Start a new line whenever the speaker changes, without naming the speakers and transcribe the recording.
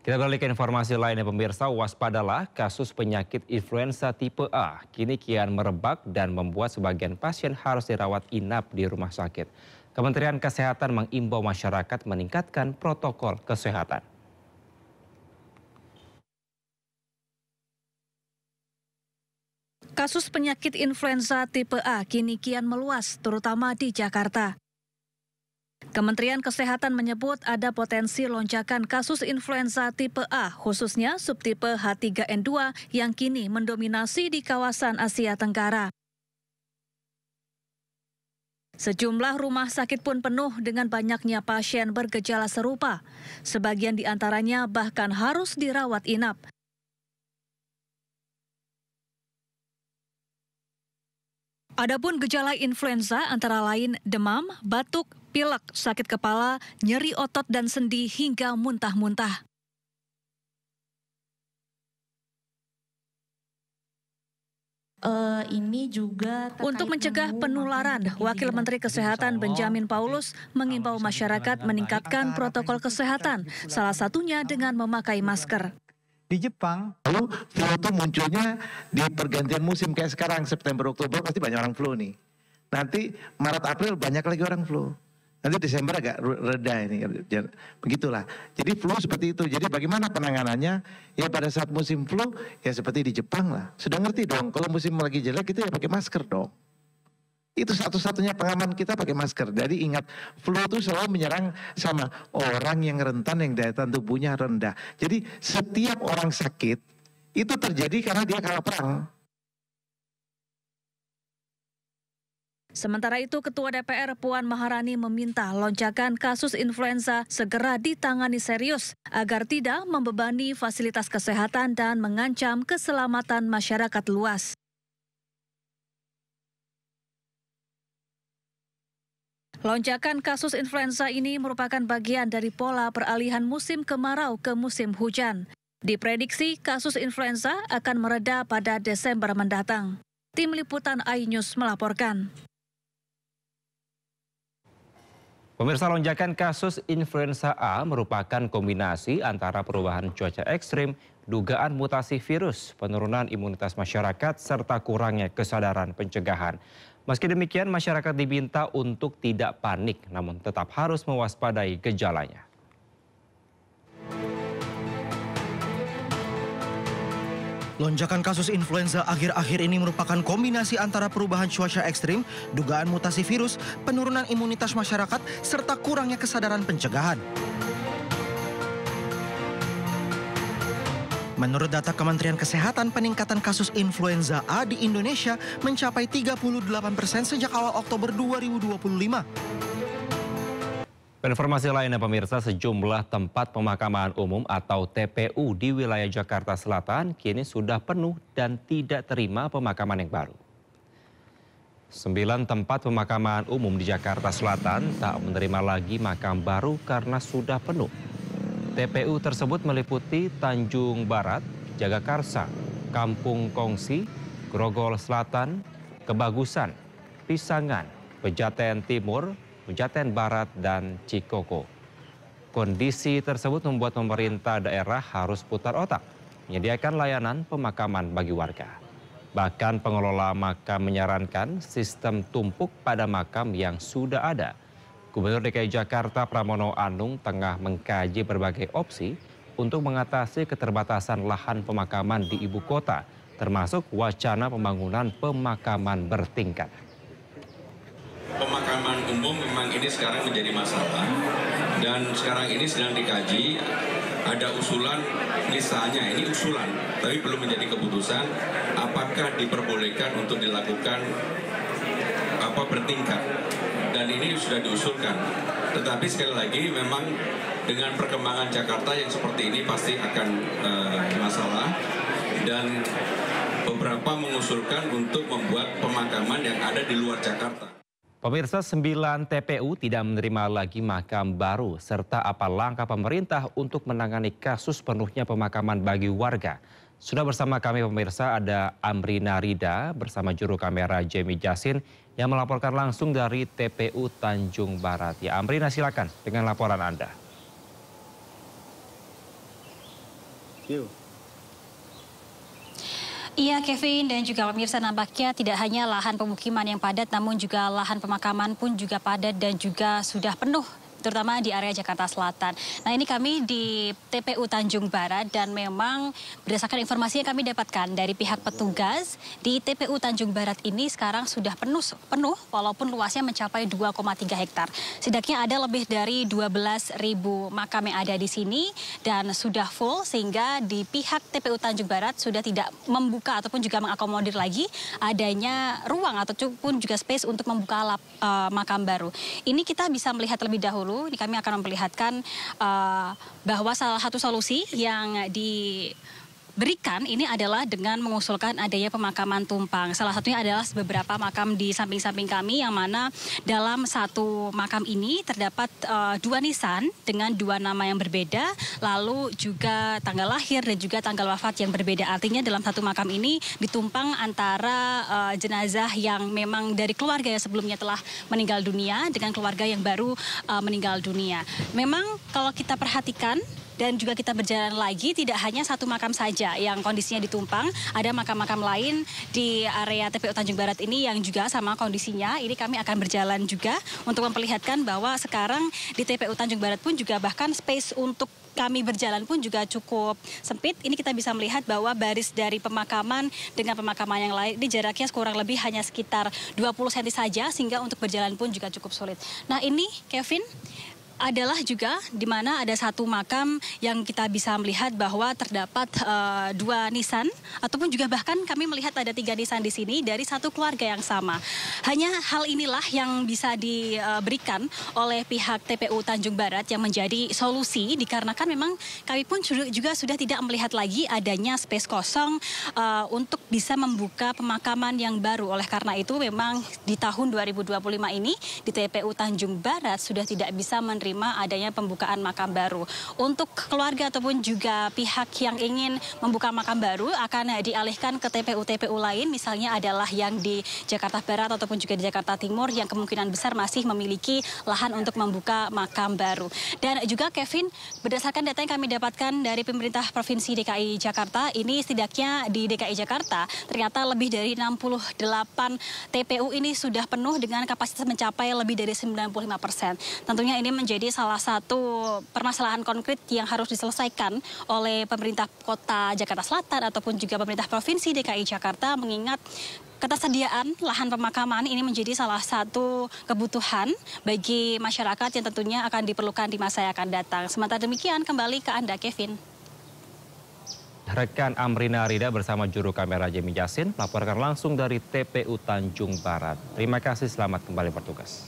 Kita beralih ke informasi lainnya pemirsa, waspadalah kasus penyakit influenza tipe A. Kini kian merebak dan membuat sebagian pasien harus dirawat inap di rumah sakit. Kementerian Kesehatan mengimbau masyarakat meningkatkan protokol kesehatan.
Kasus penyakit influenza tipe A kini kian meluas, terutama di Jakarta. Kementerian Kesehatan menyebut ada potensi lonjakan kasus influenza tipe A, khususnya subtipe H3N2 yang kini mendominasi di kawasan Asia Tenggara. Sejumlah rumah sakit pun penuh dengan banyaknya pasien bergejala serupa. Sebagian di antaranya bahkan harus dirawat inap. Adapun gejala influenza antara lain demam, batuk, pilek, sakit kepala, nyeri otot dan sendi hingga muntah-muntah.
Ini juga
untuk mencegah penularan, Wakil Menteri Kesehatan Benjamin Paulus mengimbau masyarakat meningkatkan protokol kesehatan, salah satunya dengan memakai masker.
Di Jepang, lalu flu itu munculnya di pergantian musim kayak sekarang September Oktober pasti banyak orang flu nih. Nanti Maret April banyak lagi orang flu. Nanti Desember agak reda ini. Begitulah. Jadi flu seperti itu. Jadi bagaimana penanganannya? Ya pada saat musim flu ya seperti di Jepang lah. Sudah ngerti dong. Kalau musim lagi jelek itu ya pakai masker dong. Itu satu-satunya pengaman kita pakai masker. Jadi ingat, flu itu selalu menyerang sama orang yang rentan, yang daya tahan tubuhnya rendah. Jadi setiap orang sakit itu terjadi karena dia kalah perang.
Sementara itu, Ketua DPR Puan Maharani meminta lonjakan kasus influenza segera ditangani serius agar tidak membebani fasilitas kesehatan dan mengancam keselamatan masyarakat luas. Lonjakan kasus influenza ini merupakan bagian dari pola peralihan musim kemarau ke musim hujan. Diprediksi kasus influenza akan mereda pada Desember mendatang. Tim Liputan iNews melaporkan.
Pemirsa, lonjakan kasus influenza A merupakan kombinasi antara perubahan cuaca ekstrim, dugaan mutasi virus, penurunan imunitas masyarakat, serta kurangnya kesadaran pencegahan. Meski demikian, masyarakat diminta untuk tidak panik, namun tetap harus mewaspadai gejalanya.
Lonjakan kasus influenza akhir-akhir ini merupakan kombinasi antara perubahan cuaca ekstrim, dugaan mutasi virus, penurunan imunitas masyarakat, serta kurangnya kesadaran pencegahan. Menurut data Kementerian Kesehatan, peningkatan kasus influenza A di Indonesia mencapai 38% sejak awal Oktober 2025.
Informasi lainnya pemirsa, sejumlah tempat pemakaman umum atau TPU di wilayah Jakarta Selatan kini sudah penuh dan tidak terima pemakaman yang baru. 9 tempat pemakaman umum di Jakarta Selatan tak menerima lagi makam baru karena sudah penuh. TPU tersebut meliputi Tanjung Barat, Jagakarsa, Kampung Kongsi, Grogol Selatan, Kebagusan, Pisangan, Pejaten Timur, Pejaten Barat, dan Cikoko. Kondisi tersebut membuat pemerintah daerah harus putar otak menyediakan layanan pemakaman bagi warga. Bahkan pengelola makam menyarankan sistem tumpuk pada makam yang sudah ada. Gubernur DKI Jakarta Pramono Anung tengah mengkaji berbagai opsi untuk mengatasi keterbatasan lahan pemakaman di ibu kota, termasuk wacana pembangunan pemakaman bertingkat.
Pemakaman umum memang ini sekarang menjadi masalah dan sekarang ini sedang dikaji. Ada usulan, misalnya ini usulan, tapi belum menjadi keputusan, apakah diperbolehkan untuk dilakukan bertingkat. Dan ini sudah diusulkan. Tetapi sekali lagi memang dengan perkembangan Jakarta yang seperti ini pasti akan masalah. Dan beberapa mengusulkan untuk membuat pemakaman yang ada di luar Jakarta.
Pemirsa, 9 TPU tidak menerima lagi makam baru, serta apa langkah pemerintah untuk menangani kasus penuhnya pemakaman bagi warga. Sudah bersama kami pemirsa ada Amrina Rida bersama juru kamera Jamie Jasin yang melaporkan langsung dari TPU Tanjung Barat. Ya Amrina, silakan dengan laporan Anda.
Iya, Kevin dan juga pemirsa, nampaknya tidak hanya lahan pemukiman yang padat, namun juga lahan pemakaman pun juga padat dan juga sudah penuh, terutama di area Jakarta Selatan. Nah, ini kami di TPU Tanjung Barat dan memang berdasarkan informasi yang kami dapatkan dari pihak petugas di TPU Tanjung Barat ini sekarang sudah penuh walaupun luasnya mencapai 2,3 hektar. Setidaknya ada lebih dari 12.000 makam yang ada di sini dan sudah full sehingga di pihak TPU Tanjung Barat sudah tidak membuka ataupun juga mengakomodir lagi adanya ruang ataupun juga space untuk membuka makam baru. Ini kita bisa melihat lebih dahulu. Ini kami akan memperlihatkan bahwa salah satu solusi yang diberikan ini adalah dengan mengusulkan adanya pemakaman tumpang. Salah satunya adalah beberapa makam di samping-samping kami yang mana dalam satu makam ini terdapat dua nisan dengan dua nama yang berbeda, lalu juga tanggal lahir dan juga tanggal wafat yang berbeda. Artinya dalam satu makam ini ditumpang antara jenazah yang memang dari keluarga yang sebelumnya telah meninggal dunia dengan keluarga yang baru meninggal dunia. Memang kalau kita perhatikan dan juga kita berjalan lagi, tidak hanya satu makam saja yang kondisinya ditumpang, ada makam-makam lain di area TPU Tanjung Barat ini yang juga sama kondisinya. Ini kami akan berjalan juga untuk memperlihatkan bahwa sekarang di TPU Tanjung Barat pun juga bahkan space untuk kami berjalan pun juga cukup sempit. Ini kita bisa melihat bahwa baris dari pemakaman dengan pemakaman yang lain, ini jaraknya kurang lebih hanya sekitar 20 cm saja, sehingga untuk berjalan pun juga cukup sulit. Nah, ini Kevin, adalah juga di mana ada satu makam yang kita bisa melihat bahwa terdapat dua nisan ataupun juga bahkan kami melihat ada 3 nisan di sini dari satu keluarga yang sama. Hanya hal inilah yang bisa diberikan oleh pihak TPU Tanjung Barat yang menjadi solusi dikarenakan memang kami pun juga sudah tidak melihat lagi adanya space kosong untuk bisa membuka pemakaman yang baru. Oleh karena itu memang di tahun 2025 ini di TPU Tanjung Barat sudah tidak bisa menerima adanya pembukaan makam baru. Untuk keluarga ataupun juga pihak yang ingin membuka makam baru akan dialihkan ke TPU-TPU lain, misalnya adalah yang di Jakarta Barat ataupun juga di Jakarta Timur yang kemungkinan besar masih memiliki lahan untuk membuka makam baru. Dan juga Kevin, berdasarkan data yang kami dapatkan dari pemerintah Provinsi DKI Jakarta, ini setidaknya di DKI Jakarta ternyata lebih dari 68 TPU ini sudah penuh dengan kapasitas mencapai lebih dari 95%. Tentunya ini menjadi salah satu permasalahan konkret yang harus diselesaikan oleh pemerintah Kota Jakarta Selatan ataupun juga pemerintah Provinsi DKI Jakarta, mengingat ketersediaan lahan pemakaman ini menjadi salah satu kebutuhan bagi masyarakat yang tentunya akan diperlukan di masa yang akan datang. Sementara demikian, kembali ke Anda, Kevin.
Rekan Amrina Rida bersama juru kamera Jemi Yasin melaporkan langsung dari TPU Tanjung Barat. Terima kasih, selamat kembali bertugas.